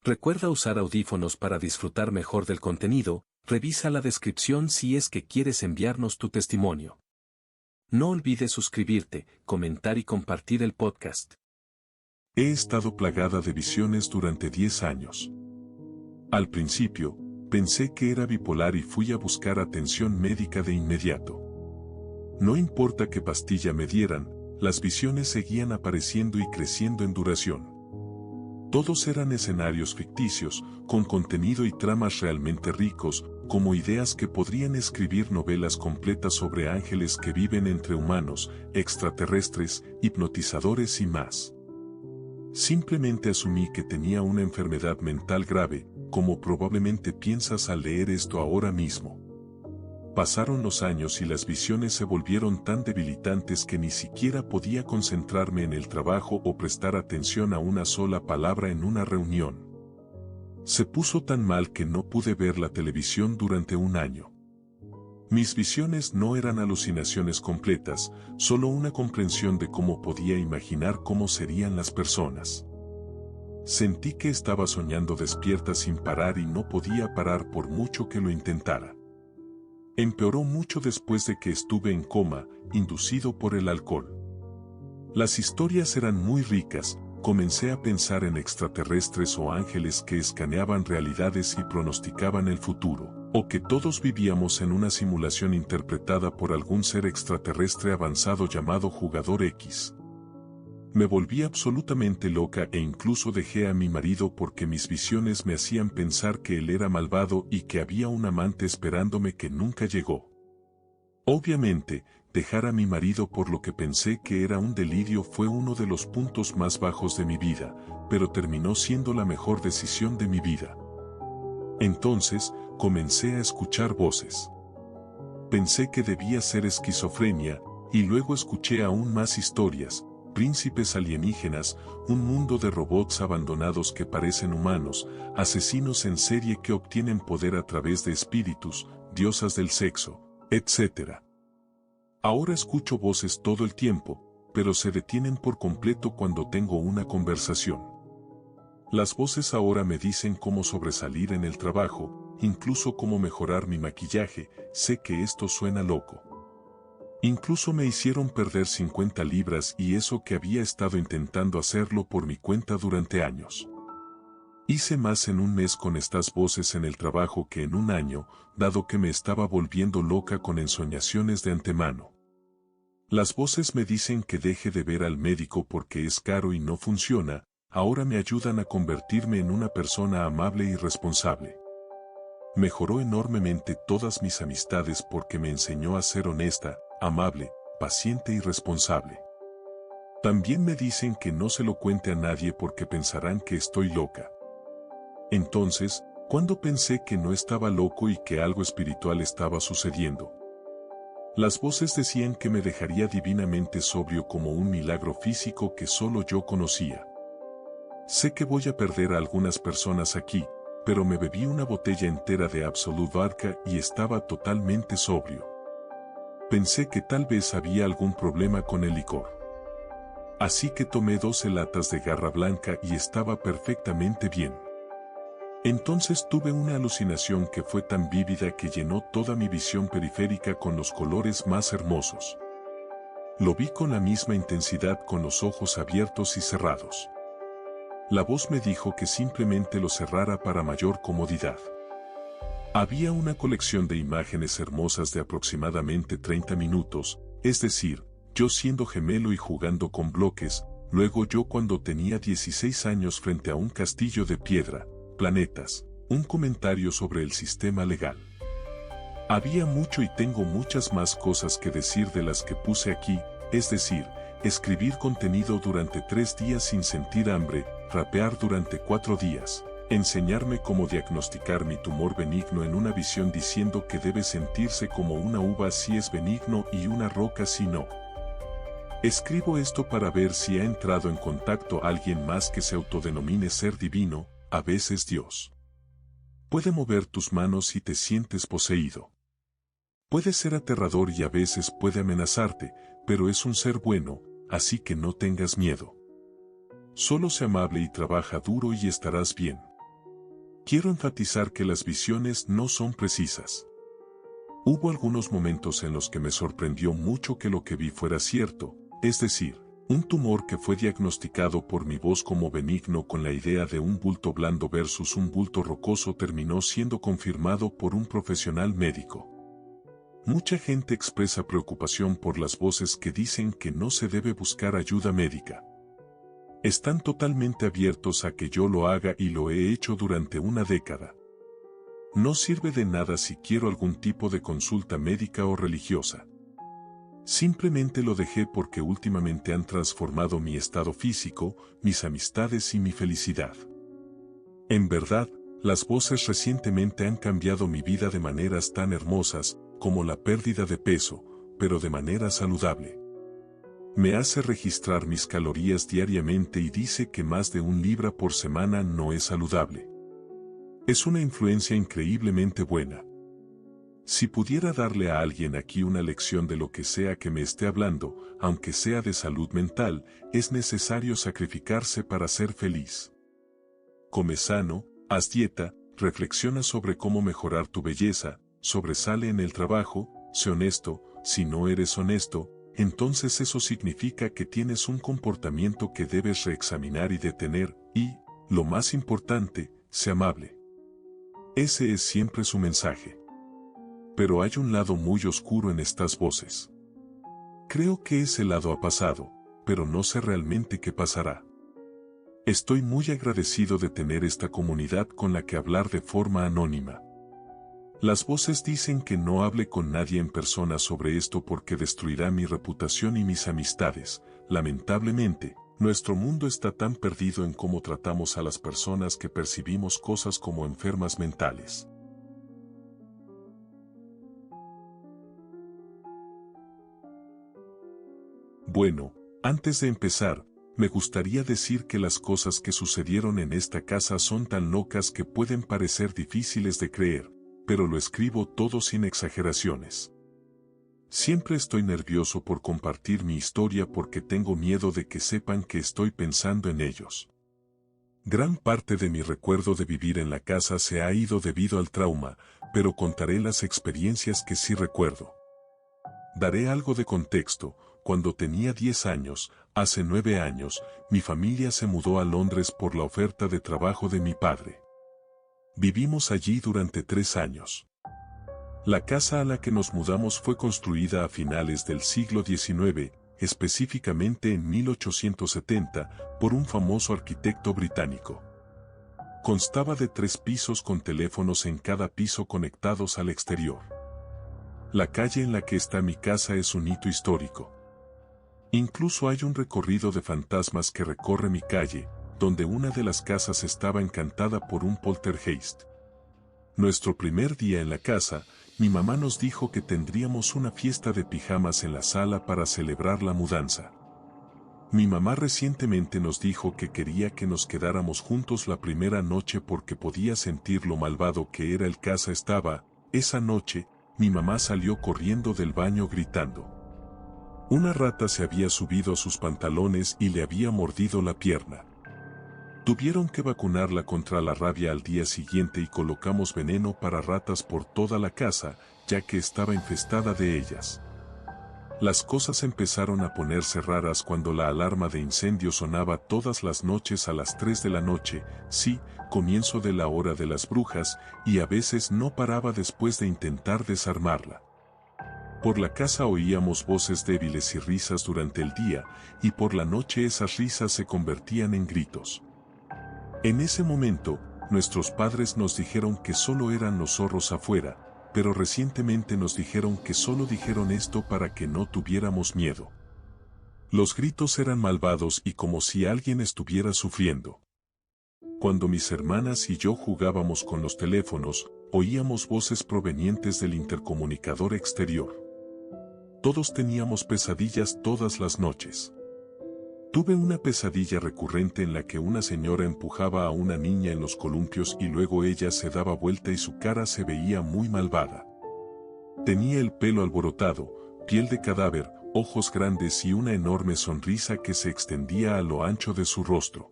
Recuerda usar audífonos para disfrutar mejor del contenido, revisa la descripción si es que quieres enviarnos tu testimonio. No olvides suscribirte, comentar y compartir el podcast. He estado plagada de visiones durante 10 años. Al principio, pensé que era bipolar y fui a buscar atención médica de inmediato. No importa qué pastilla me dieran, las visiones seguían apareciendo y creciendo en duración. Todos eran escenarios ficticios, con contenido y tramas realmente ricos, como ideas que podrían escribir novelas completas sobre ángeles que viven entre humanos, extraterrestres, hipnotizadores y más. Simplemente asumí que tenía una enfermedad mental grave, como probablemente piensas al leer esto ahora mismo. Pasaron los años y las visiones se volvieron tan debilitantes que ni siquiera podía concentrarme en el trabajo o prestar atención a una sola palabra en una reunión. Se puso tan mal que no pude ver la televisión durante un año. Mis visiones no eran alucinaciones completas, solo una comprensión de cómo podía imaginar cómo serían las personas. Sentí que estaba soñando despierta sin parar y no podía parar por mucho que lo intentara. Empeoró mucho después de que estuve en coma, inducido por el alcohol. Las historias eran muy ricas, comencé a pensar en extraterrestres o ángeles que escaneaban realidades y pronosticaban el futuro, o que todos vivíamos en una simulación interpretada por algún ser extraterrestre avanzado llamado Jugador X. Me volví absolutamente loca e incluso dejé a mi marido porque mis visiones me hacían pensar que él era malvado y que había un amante esperándome que nunca llegó. Obviamente, dejar a mi marido por lo que pensé que era un delirio fue uno de los puntos más bajos de mi vida, pero terminó siendo la mejor decisión de mi vida. Entonces, comencé a escuchar voces. Pensé que debía ser esquizofrenia, y luego escuché aún más historias. Príncipes alienígenas, un mundo de robots abandonados que parecen humanos, asesinos en serie que obtienen poder a través de espíritus, diosas del sexo, etc. Ahora escucho voces todo el tiempo, pero se detienen por completo cuando tengo una conversación. Las voces ahora me dicen cómo sobresalir en el trabajo, incluso cómo mejorar mi maquillaje. Sé que esto suena loco. Incluso me hicieron perder 50 libras y eso que había estado intentando hacerlo por mi cuenta durante años. Hice más en un mes con estas voces en el trabajo que en un año, dado que me estaba volviendo loca con ensoñaciones de antemano. Las voces me dicen que deje de ver al médico porque es caro y no funciona, ahora me ayudan a convertirme en una persona amable y responsable. Mejoró enormemente todas mis amistades porque me enseñó a ser honesta, amable, paciente y responsable. También me dicen que no se lo cuente a nadie porque pensarán que estoy loca. Entonces, ¿cuándo pensé que no estaba loco y que algo espiritual estaba sucediendo? Las voces decían que me dejaría divinamente sobrio como un milagro físico que solo yo conocía. Sé que voy a perder a algunas personas aquí, pero me bebí una botella entera de Absolut Vodka y estaba totalmente sobrio. Pensé que tal vez había algún problema con el licor. Así que tomé 12 latas de Garra Blanca y estaba perfectamente bien. Entonces tuve una alucinación que fue tan vívida que llenó toda mi visión periférica con los colores más hermosos. Lo vi con la misma intensidad con los ojos abiertos y cerrados. La voz me dijo que simplemente lo cerrara para mayor comodidad. Había una colección de imágenes hermosas de aproximadamente 30 minutos, es decir, yo siendo gemelo y jugando con bloques, luego yo cuando tenía 16 años frente a un castillo de piedra, planetas, un comentario sobre el sistema legal. Había mucho y tengo muchas más cosas que decir de las que puse aquí, es decir, escribir contenido durante 3 días sin sentir hambre, rapear durante 4 días. Enseñarme cómo diagnosticar mi tumor benigno en una visión diciendo que debe sentirse como una uva si es benigno y una roca si no. Escribo esto para ver si ha entrado en contacto alguien más que se autodenomine ser divino, a veces Dios. Puede mover tus manos si te sientes poseído. Puede ser aterrador y a veces puede amenazarte, pero es un ser bueno, así que no tengas miedo. Solo sé amable y trabaja duro y estarás bien. Quiero enfatizar que las visiones no son precisas. Hubo algunos momentos en los que me sorprendió mucho que lo que vi fuera cierto, es decir, un tumor que fue diagnosticado por mi voz como benigno con la idea de un bulto blando versus un bulto rocoso terminó siendo confirmado por un profesional médico. Mucha gente expresa preocupación por las voces que dicen que no se debe buscar ayuda médica. Están totalmente abiertos a que yo lo haga y lo he hecho durante una década. No sirve de nada si quiero algún tipo de consulta médica o religiosa. Simplemente lo dejé porque últimamente han transformado mi estado físico, mis amistades y mi felicidad. En verdad, las voces recientemente han cambiado mi vida de maneras tan hermosas, como la pérdida de peso, pero de manera saludable. Me hace registrar mis calorías diariamente y dice que más de 1 libra por semana no es saludable. Es una influencia increíblemente buena. Si pudiera darle a alguien aquí una lección de lo que sea que me esté hablando, aunque sea de salud mental, es necesario sacrificarse para ser feliz. Come sano, haz dieta, reflexiona sobre cómo mejorar tu belleza, sobresale en el trabajo, sé honesto. Si no eres honesto, entonces eso significa que tienes un comportamiento que debes reexaminar y detener, y, lo más importante, sé amable. Ese es siempre su mensaje. Pero hay un lado muy oscuro en estas voces. Creo que ese lado ha pasado, pero no sé realmente qué pasará. Estoy muy agradecido de tener esta comunidad con la que hablar de forma anónima. Las voces dicen que no hable con nadie en persona sobre esto porque destruirá mi reputación y mis amistades. Lamentablemente, nuestro mundo está tan perdido en cómo tratamos a las personas que percibimos cosas como enfermas mentales. Bueno, antes de empezar, me gustaría decir que las cosas que sucedieron en esta casa son tan locas que pueden parecer difíciles de creer, pero lo escribo todo sin exageraciones. Siempre estoy nervioso por compartir mi historia porque tengo miedo de que sepan que estoy pensando en ellos. Gran parte de mi recuerdo de vivir en la casa se ha ido debido al trauma, pero contaré las experiencias que sí recuerdo. Daré algo de contexto. Cuando tenía 10 años, hace 9 años, mi familia se mudó a Londres por la oferta de trabajo de mi padre. Vivimos allí durante 3 años. La casa a la que nos mudamos fue construida a finales del siglo XIX, específicamente en 1870, por un famoso arquitecto británico. Constaba de 3 pisos con teléfonos en cada piso conectados al exterior. La calle en la que está mi casa es un hito histórico. Incluso hay un recorrido de fantasmas que recorre mi calle, donde una de las casas estaba encantada por un poltergeist. Nuestro primer día en la casa, mi mamá nos dijo que tendríamos una fiesta de pijamas en la sala para celebrar la mudanza. Mi mamá recientemente nos dijo que quería que nos quedáramos juntos la primera noche porque podía sentir lo malvado que era el casa estaba. Esa noche, mi mamá salió corriendo del baño gritando. Una rata se había subido a sus pantalones y le había mordido la pierna. Tuvieron que vacunarla contra la rabia al día siguiente y colocamos veneno para ratas por toda la casa, ya que estaba infestada de ellas. Las cosas empezaron a ponerse raras cuando la alarma de incendio sonaba todas las noches a las 3 de la noche, sí, comienzo de la hora de las brujas, y a veces no paraba después de intentar desarmarla. Por la casa oíamos voces débiles y risas durante el día, y por la noche esas risas se convertían en gritos. En ese momento, nuestros padres nos dijeron que solo eran los zorros afuera, pero recientemente nos dijeron que solo dijeron esto para que no tuviéramos miedo. Los gritos eran malvados y como si alguien estuviera sufriendo. Cuando mis hermanas y yo jugábamos con los teléfonos, oíamos voces provenientes del intercomunicador exterior. Todos teníamos pesadillas todas las noches. Tuve una pesadilla recurrente en la que una señora empujaba a una niña en los columpios y luego ella se daba vuelta y su cara se veía muy malvada. Tenía el pelo alborotado, piel de cadáver, ojos grandes y una enorme sonrisa que se extendía a lo ancho de su rostro.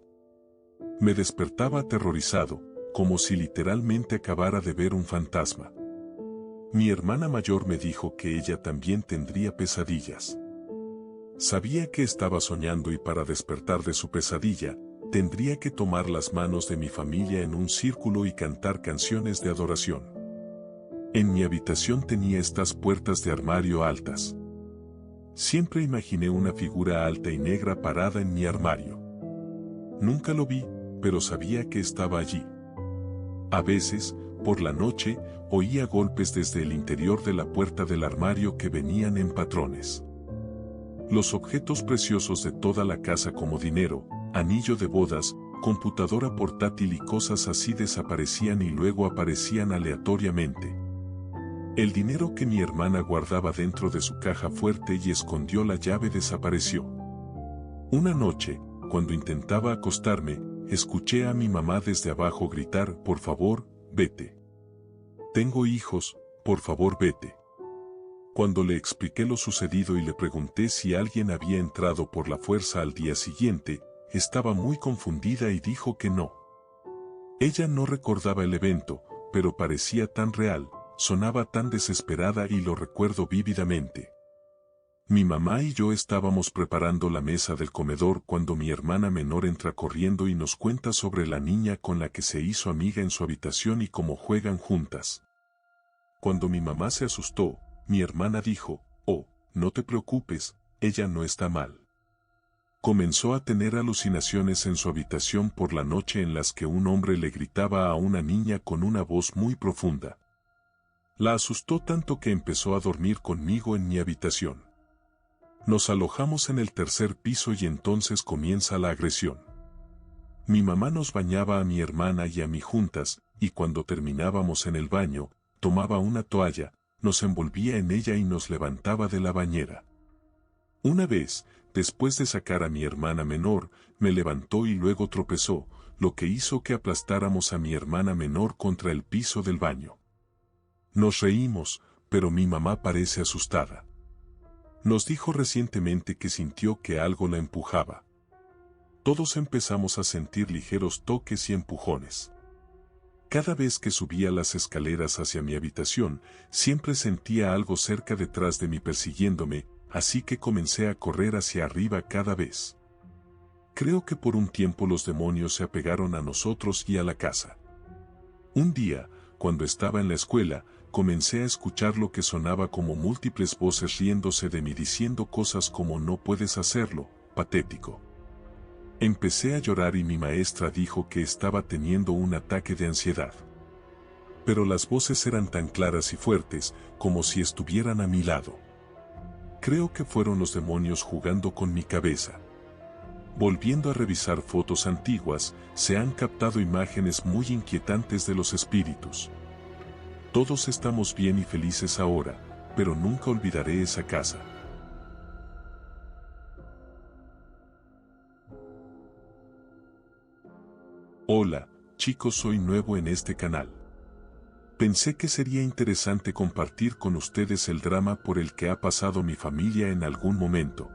Me despertaba aterrorizado, como si literalmente acabara de ver un fantasma. Mi hermana mayor me dijo que ella también tendría pesadillas. Sabía que estaba soñando y para despertar de su pesadilla, tendría que tomar las manos de mi familia en un círculo y cantar canciones de adoración. En mi habitación tenía estas puertas de armario altas. Siempre imaginé una figura alta y negra parada en mi armario. Nunca lo vi, pero sabía que estaba allí. A veces, por la noche, oía golpes desde el interior de la puerta del armario que venían en patrones. Los objetos preciosos de toda la casa como dinero, anillo de bodas, computadora portátil y cosas así desaparecían y luego aparecían aleatoriamente. El dinero que mi hermana guardaba dentro de su caja fuerte y escondió la llave desapareció. Una noche, cuando intentaba acostarme, escuché a mi mamá desde abajo gritar: «Por favor, vete. Tengo hijos, por favor vete». Cuando le expliqué lo sucedido y le pregunté si alguien había entrado por la fuerza al día siguiente, estaba muy confundida y dijo que no. Ella no recordaba el evento, pero parecía tan real, sonaba tan desesperada y lo recuerdo vívidamente. Mi mamá y yo estábamos preparando la mesa del comedor cuando mi hermana menor entra corriendo y nos cuenta sobre la niña con la que se hizo amiga en su habitación y cómo juegan juntas. Cuando mi mamá se asustó, mi hermana dijo: «Oh, no te preocupes, ella no está mal». Comenzó a tener alucinaciones en su habitación por la noche en las que un hombre le gritaba a una niña con una voz muy profunda. La asustó tanto que empezó a dormir conmigo en mi habitación. Nos alojamos en el tercer piso y entonces comienza la agresión. Mi mamá nos bañaba a mi hermana y a mí juntas, y cuando terminábamos en el baño, tomaba una toalla, nos envolvía en ella y nos levantaba de la bañera. Una vez, después de sacar a mi hermana menor, me levantó y luego tropezó, lo que hizo que aplastáramos a mi hermana menor contra el piso del baño. Nos reímos, pero mi mamá parece asustada. Nos dijo recientemente que sintió que algo la empujaba. Todos empezamos a sentir ligeros toques y empujones. Cada vez que subía las escaleras hacia mi habitación, siempre sentía algo cerca detrás de mí persiguiéndome, así que comencé a correr hacia arriba cada vez. Creo que por un tiempo los demonios se apegaron a nosotros y a la casa. Un día, cuando estaba en la escuela, comencé a escuchar lo que sonaba como múltiples voces riéndose de mí diciendo cosas como «no puedes hacerlo», patético. Empecé a llorar y mi maestra dijo que estaba teniendo un ataque de ansiedad. Pero las voces eran tan claras y fuertes, como si estuvieran a mi lado. Creo que fueron los demonios jugando con mi cabeza. Volviendo a revisar fotos antiguas, se han captado imágenes muy inquietantes de los espíritus. Todos estamos bien y felices ahora, pero nunca olvidaré esa casa. Hola, chicos, soy nuevo en este canal. Pensé que sería interesante compartir con ustedes el drama por el que ha pasado mi familia en algún momento.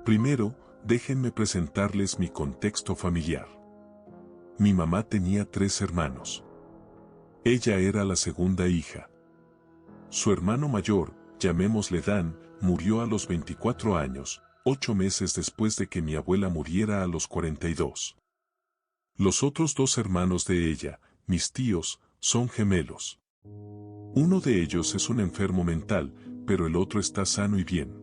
Primero, déjenme presentarles mi contexto familiar. Mi mamá tenía 3 hermanos. Ella era la segunda hija. Su hermano mayor, llamémosle Dan, murió a los 24 años, 8 meses después de que mi abuela muriera a los 42. Los otros 2 hermanos de ella, mis tíos, son gemelos. Uno de ellos es un enfermo mental, pero el otro está sano y bien.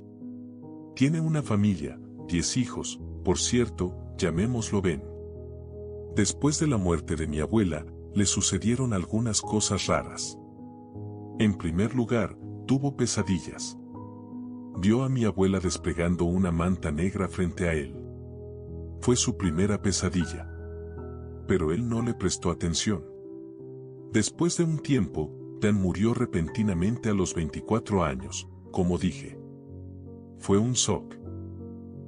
Tiene una familia, 10 hijos, por cierto, llamémoslo Ben. Después de la muerte de mi abuela, le sucedieron algunas cosas raras. En primer lugar, tuvo pesadillas. Vio a mi abuela desplegando una manta negra frente a él. Fue su primera pesadilla. Pero él no le prestó atención. Después de un tiempo, Dan murió repentinamente a los 24 años, como dije. Fue un shock.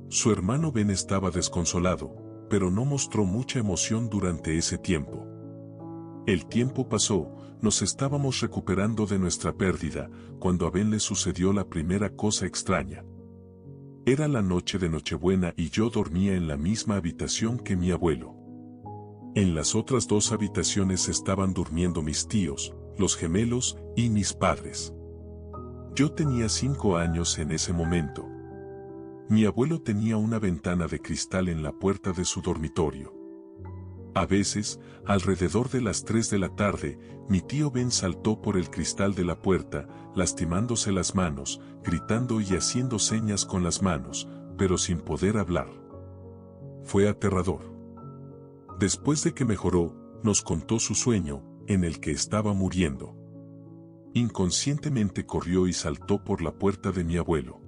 Su hermano Ben estaba desconsolado, pero no mostró mucha emoción durante ese tiempo. El tiempo pasó, nos estábamos recuperando de nuestra pérdida, cuando a Ben le sucedió la primera cosa extraña. Era la noche de Nochebuena y yo dormía en la misma habitación que mi abuelo. En las otras 2 habitaciones estaban durmiendo mis tíos, los gemelos y mis padres. Yo tenía 5 años en ese momento. Mi abuelo tenía una ventana de cristal en la puerta de su dormitorio. A veces, alrededor de las 3 de la tarde, mi tío Ben saltó por el cristal de la puerta, lastimándose las manos, gritando y haciendo señas con las manos, pero sin poder hablar. Fue aterrador. Después de que mejoró, nos contó su sueño, en el que estaba muriendo. Inconscientemente corrió y saltó por la puerta de mi abuelo.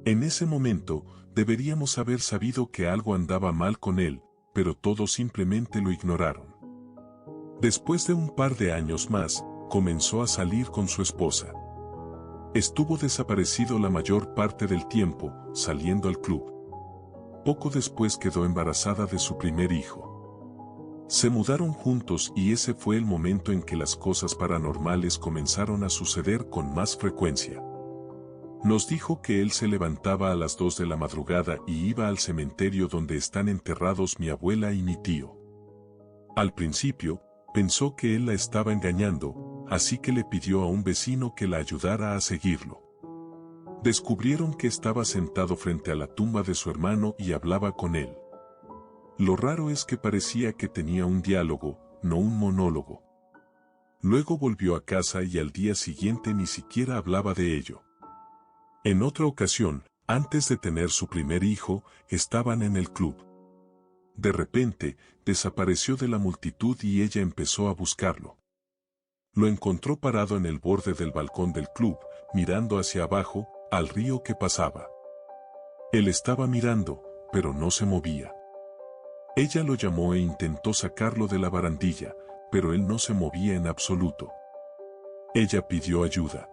En ese momento, deberíamos haber sabido que algo andaba mal con él, pero todos simplemente lo ignoraron. Después de un par de años más, comenzó a salir con su esposa. Estuvo desaparecido la mayor parte del tiempo, saliendo al club. Poco después quedó embarazada de su primer hijo. Se mudaron juntos y ese fue el momento en que las cosas paranormales comenzaron a suceder con más frecuencia. Nos dijo que él se levantaba a las 2 de la madrugada y iba al cementerio donde están enterrados mi abuela y mi tío. Al principio, pensó que él la estaba engañando, así que le pidió a un vecino que la ayudara a seguirlo. Descubrieron que estaba sentado frente a la tumba de su hermano y hablaba con él. Lo raro es que parecía que tenía un diálogo, no un monólogo. Luego volvió a casa y al día siguiente ni siquiera hablaba de ello. En otra ocasión, antes de tener su primer hijo, estaban en el club. De repente, desapareció de la multitud y ella empezó a buscarlo. Lo encontró parado en el borde del balcón del club, mirando hacia abajo, al río que pasaba. Él estaba mirando, pero no se movía. Ella lo llamó e intentó sacarlo de la barandilla, pero él no se movía en absoluto. Ella pidió ayuda.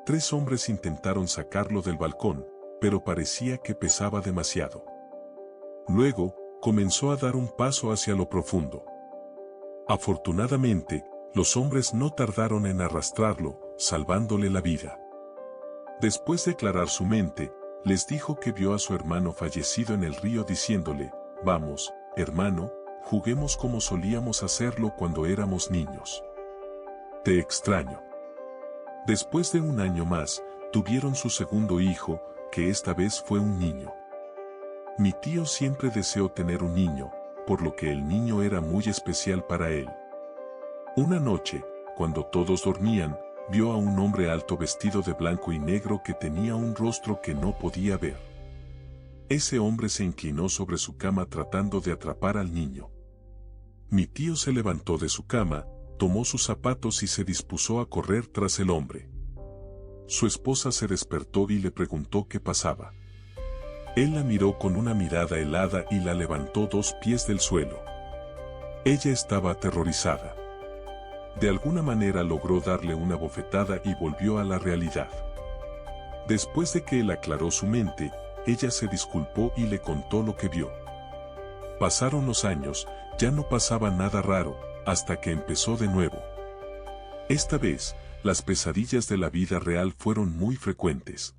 3 hombres intentaron sacarlo del balcón, pero parecía que pesaba demasiado. Luego, comenzó a dar un paso hacia lo profundo. Afortunadamente, los hombres no tardaron en arrastrarlo, salvándole la vida. Después de aclarar su mente, les dijo que vio a su hermano fallecido en el río diciéndole, «Vamos, hermano, juguemos como solíamos hacerlo cuando éramos niños. Te extraño». Después de 1 año más, tuvieron su segundo hijo, que esta vez fue un niño. Mi tío siempre deseó tener un niño, por lo que el niño era muy especial para él. Una noche, cuando todos dormían, vio a un hombre alto vestido de blanco y negro que tenía un rostro que no podía ver. Ese hombre se inclinó sobre su cama tratando de atrapar al niño. Mi tío se levantó de su cama, tomó sus zapatos y se dispuso a correr tras el hombre. Su esposa se despertó y le preguntó qué pasaba. Él la miró con una mirada helada y la levantó 2 pies del suelo. Ella estaba aterrorizada. De alguna manera logró darle una bofetada y volvió a la realidad. Después de que él aclaró su mente, ella se disculpó y le contó lo que vio. Pasaron los años, ya no pasaba nada raro, hasta que empezó de nuevo. Esta vez, las pesadillas de la vida real fueron muy frecuentes.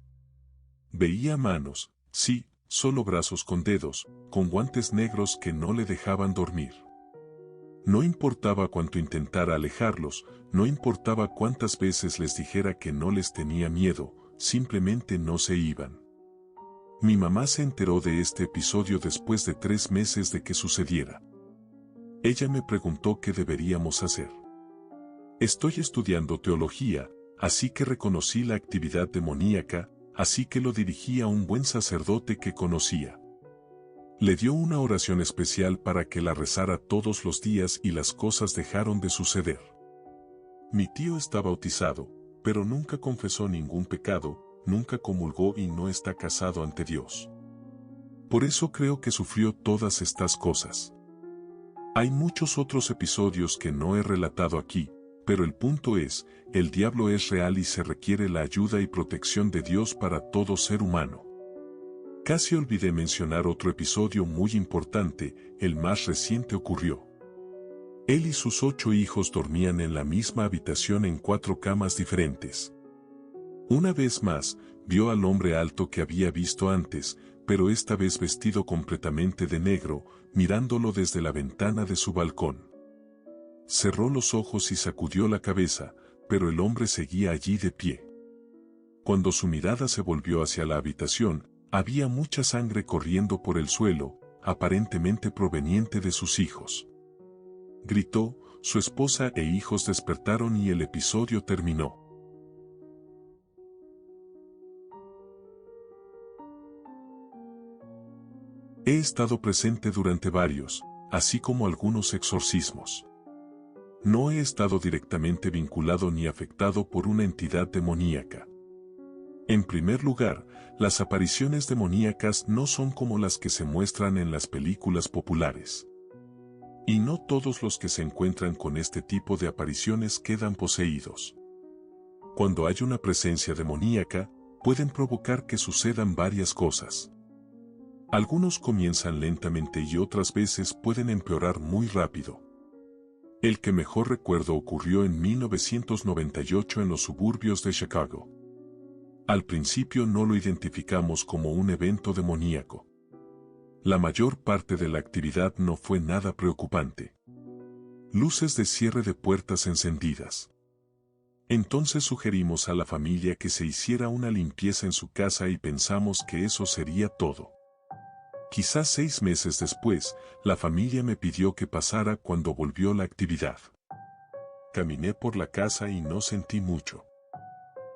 Veía manos, sí, solo brazos con dedos, con guantes negros que no le dejaban dormir. No importaba cuánto intentara alejarlos, no importaba cuántas veces les dijera que no les tenía miedo, simplemente no se iban. Mi mamá se enteró de este episodio después de 3 meses de que sucediera. Ella me preguntó qué deberíamos hacer. Estoy estudiando teología, así que reconocí la actividad demoníaca, así que lo dirigí a un buen sacerdote que conocía. Le dio una oración especial para que la rezara todos los días y las cosas dejaron de suceder. Mi tío está bautizado, pero nunca confesó ningún pecado, nunca comulgó y no está casado ante Dios. Por eso creo que sufrió todas estas cosas. Hay muchos otros episodios que no he relatado aquí, pero el punto es, el diablo es real y se requiere la ayuda y protección de Dios para todo ser humano. Casi olvidé mencionar otro episodio muy importante, el más reciente ocurrió. Él y sus 8 hijos dormían en la misma habitación en 4 camas diferentes. Una vez más, vio al hombre alto que había visto antes, pero esta vez vestido completamente de negro, mirándolo desde la ventana de su balcón. Cerró los ojos y sacudió la cabeza, pero el hombre seguía allí de pie. Cuando su mirada se volvió hacia la habitación, había mucha sangre corriendo por el suelo, aparentemente proveniente de sus hijos. Gritó, su esposa e hijos despertaron y el episodio terminó. He estado presente durante varios, así como algunos exorcismos. No he estado directamente vinculado ni afectado por una entidad demoníaca. En primer lugar, las apariciones demoníacas no son como las que se muestran en las películas populares. Y no todos los que se encuentran con este tipo de apariciones quedan poseídos. Cuando hay una presencia demoníaca, pueden provocar que sucedan varias cosas. Algunos comienzan lentamente y otras veces pueden empeorar muy rápido. El que mejor recuerdo ocurrió en 1998 en los suburbios de Chicago. Al principio no lo identificamos como un evento demoníaco. La mayor parte de la actividad no fue nada preocupante. Luces de cierre de puertas encendidas. Entonces sugerimos a la familia que se hiciera una limpieza en su casa y pensamos que eso sería todo. Quizás 6 meses después, la familia me pidió que pasara cuando volvió la actividad. Caminé por la casa y no sentí mucho.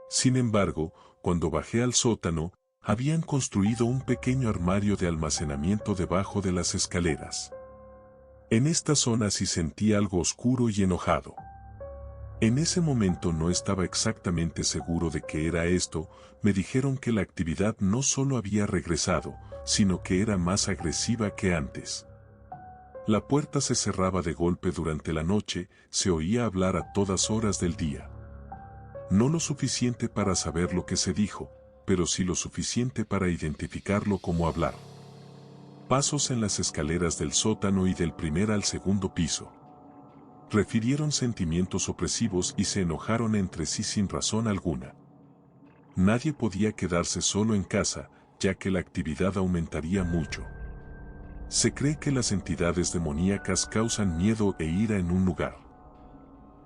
Sin embargo, cuando bajé al sótano, habían construido un pequeño armario de almacenamiento debajo de las escaleras. En esta zona sí sentí algo oscuro y enojado. En ese momento no estaba exactamente seguro de qué era esto, me dijeron que la actividad no solo había regresado, sino que era más agresiva que antes. La puerta se cerraba de golpe durante la noche, se oía hablar a todas horas del día. No lo suficiente para saber lo que se dijo, pero sí lo suficiente para identificarlo como hablar. Pasos en las escaleras del sótano y del primer al segundo piso. Refirieron sentimientos opresivos y se enojaron entre sí sin razón alguna. Nadie podía quedarse solo en casa, ya que la actividad aumentaría mucho. Se cree que las entidades demoníacas causan miedo e ira en un lugar.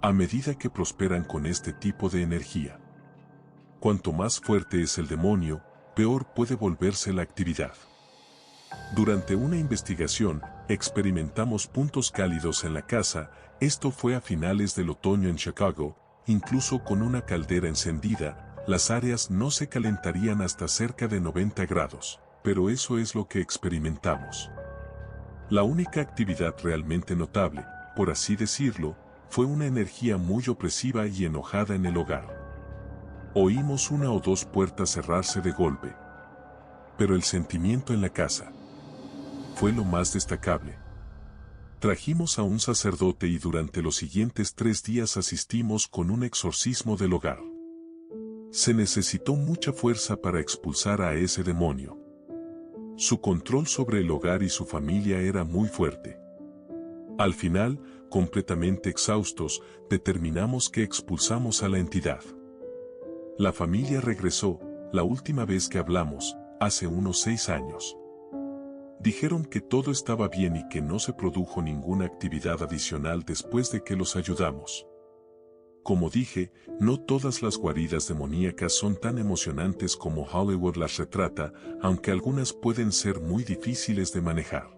A medida que prosperan con este tipo de energía. Cuanto más fuerte es el demonio, peor puede volverse la actividad. Durante una investigación, experimentamos puntos cálidos en la casa, esto fue a finales del otoño en Chicago, incluso con una caldera encendida, las áreas no se calentarían hasta cerca de 90 grados, pero eso es lo que experimentamos. La única actividad realmente notable, por así decirlo, fue una energía muy opresiva y enojada en el hogar. Oímos 1 o 2 puertas cerrarse de golpe. Pero el sentimiento en la casa fue lo más destacable. Trajimos a un sacerdote y durante los siguientes 3 días asistimos con un exorcismo del hogar. Se necesitó mucha fuerza para expulsar a ese demonio. Su control sobre el hogar y su familia era muy fuerte. Al final, completamente exhaustos, determinamos que expulsamos a la entidad. La familia regresó, la última vez que hablamos, hace unos 6 años. Dijeron que todo estaba bien y que no se produjo ninguna actividad adicional después de que los ayudamos. Como dije, no todas las guaridas demoníacas son tan emocionantes como Hollywood las retrata, aunque algunas pueden ser muy difíciles de manejar.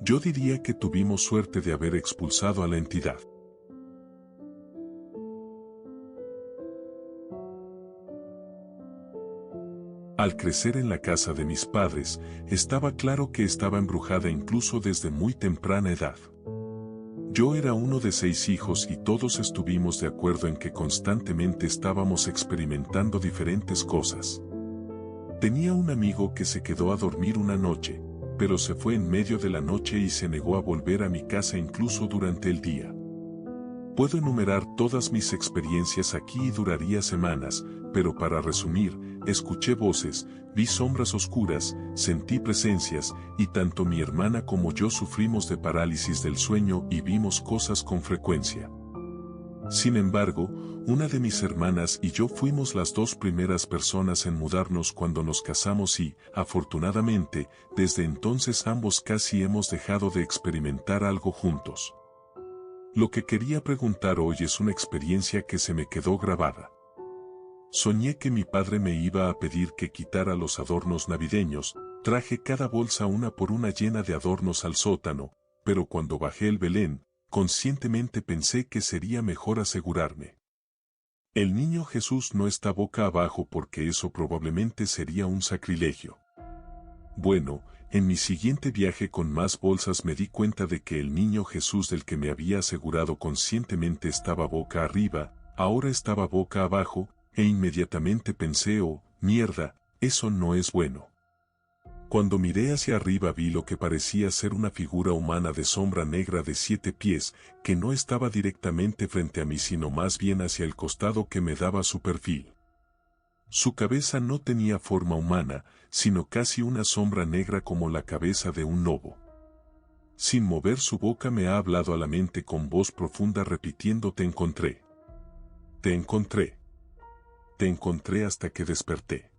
Yo diría que tuvimos suerte de haber expulsado a la entidad. Al crecer en la casa de mis padres, estaba claro que estaba embrujada incluso desde muy temprana edad. Yo era uno de 6 hijos y todos estuvimos de acuerdo en que constantemente estábamos experimentando diferentes cosas. Tenía un amigo que se quedó a dormir una noche, pero se fue en medio de la noche y se negó a volver a mi casa incluso durante el día. Puedo enumerar todas mis experiencias aquí y duraría semanas, pero para resumir, escuché voces, vi sombras oscuras, sentí presencias, y tanto mi hermana como yo sufrimos de parálisis del sueño y vimos cosas con frecuencia. Sin embargo, una de mis hermanas y yo fuimos las dos primeras personas en mudarnos cuando nos casamos y, afortunadamente, desde entonces ambos casi hemos dejado de experimentar algo juntos. Lo que quería preguntar hoy es una experiencia que se me quedó grabada. Soñé que mi padre me iba a pedir que quitara los adornos navideños, traje cada bolsa una por una llena de adornos al sótano, pero cuando bajé el Belén, conscientemente pensé que sería mejor asegurarme. El niño Jesús no está boca abajo porque eso probablemente sería un sacrilegio. Bueno, en mi siguiente viaje con más bolsas me di cuenta de que el niño Jesús del que me había asegurado conscientemente estaba boca arriba, ahora estaba boca abajo, e inmediatamente pensé, oh, mierda, eso no es bueno. Cuando miré hacia arriba vi lo que parecía ser una figura humana de sombra negra de 7 pies, que no estaba directamente frente a mí sino más bien hacia el costado que me daba su perfil. Su cabeza no tenía forma humana, sino casi una sombra negra como la cabeza de un lobo. Sin mover su boca me ha hablado a la mente con voz profunda repitiendo te encontré. Te encontré. Te encontré hasta que desperté.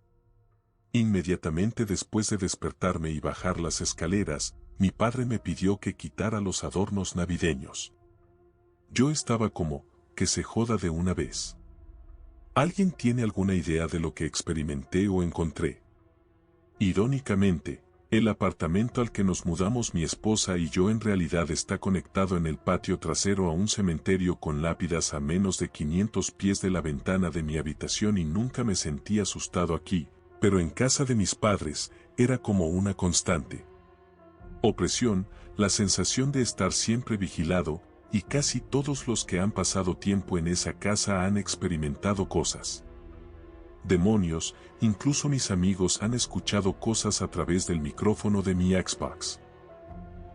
Inmediatamente después de despertarme y bajar las escaleras, mi padre me pidió que quitara los adornos navideños. Yo estaba como, que se joda de una vez. ¿Alguien tiene alguna idea de lo que experimenté o encontré? Irónicamente, el apartamento al que nos mudamos mi esposa y yo en realidad está conectado en el patio trasero a un cementerio con lápidas a menos de 500 pies de la ventana de mi habitación y nunca me sentí asustado aquí, pero en casa de mis padres, era como una constante opresión, la sensación de estar siempre vigilado, y casi todos los que han pasado tiempo en esa casa han experimentado cosas. Demonios, incluso mis amigos han escuchado cosas a través del micrófono de mi Xbox.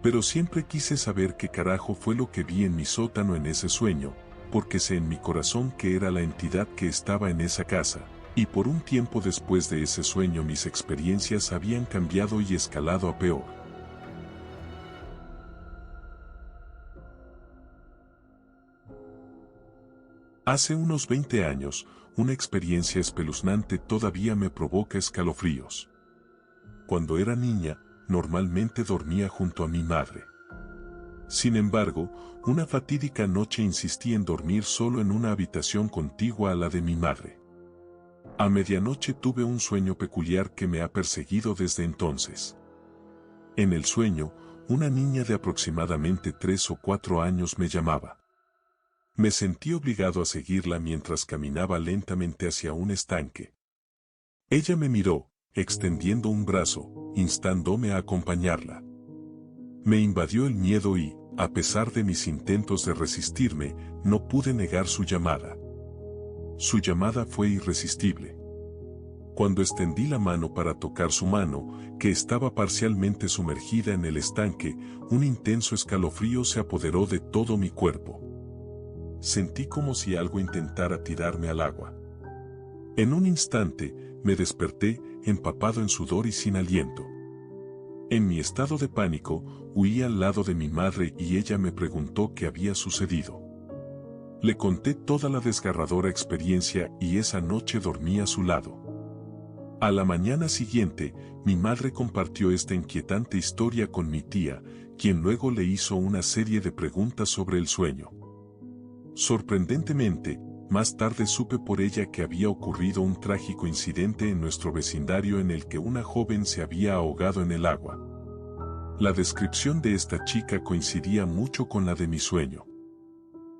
Pero siempre quise saber qué carajo fue lo que vi en mi sótano en ese sueño, porque sé en mi corazón que era la entidad que estaba en esa casa. Y por un tiempo después de ese sueño mis experiencias habían cambiado y escalado a peor. Hace unos 20 años, una experiencia espeluznante todavía me provoca escalofríos. Cuando era niña, normalmente dormía junto a mi madre. Sin embargo, una fatídica noche insistí en dormir solo en una habitación contigua a la de mi madre. A medianoche tuve un sueño peculiar que me ha perseguido desde entonces. En el sueño, una niña de aproximadamente 3 o 4 años me llamaba. Me sentí obligado a seguirla mientras caminaba lentamente hacia un estanque. Ella me miró, extendiendo un brazo, instándome a acompañarla. Me invadió el miedo y, a pesar de mis intentos de resistirme, no pude negar su llamada. Su llamada fue irresistible. Cuando extendí la mano para tocar su mano, que estaba parcialmente sumergida en el estanque, un intenso escalofrío se apoderó de todo mi cuerpo. Sentí como si algo intentara tirarme al agua. En un instante, me desperté, empapado en sudor y sin aliento. En mi estado de pánico, huí al lado de mi madre y ella me preguntó qué había sucedido. Le conté toda la desgarradora experiencia y esa noche dormí a su lado. A la mañana siguiente, mi madre compartió esta inquietante historia con mi tía, quien luego le hizo una serie de preguntas sobre el sueño. Sorprendentemente, más tarde supe por ella que había ocurrido un trágico incidente en nuestro vecindario en el que una joven se había ahogado en el agua. La descripción de esta chica coincidía mucho con la de mi sueño.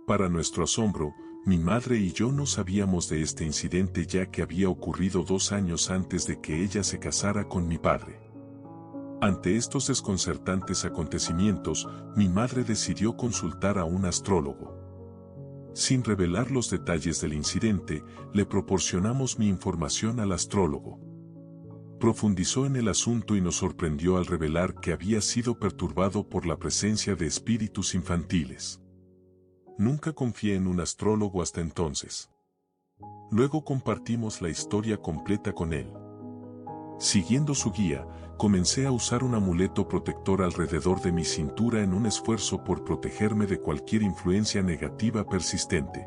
Para nuestro asombro, mi madre y yo no sabíamos de este incidente ya que había ocurrido 2 años antes de que ella se casara con mi padre. Ante estos desconcertantes acontecimientos, mi madre decidió consultar a un astrólogo. Sin revelar los detalles del incidente, le proporcionamos mi información al astrólogo. Profundizó en el asunto y nos sorprendió al revelar que había sido perturbado por la presencia de espíritus infantiles. Nunca confié en un astrólogo hasta entonces. Luego compartimos la historia completa con él. Siguiendo su guía, comencé a usar un amuleto protector alrededor de mi cintura en un esfuerzo por protegerme de cualquier influencia negativa persistente.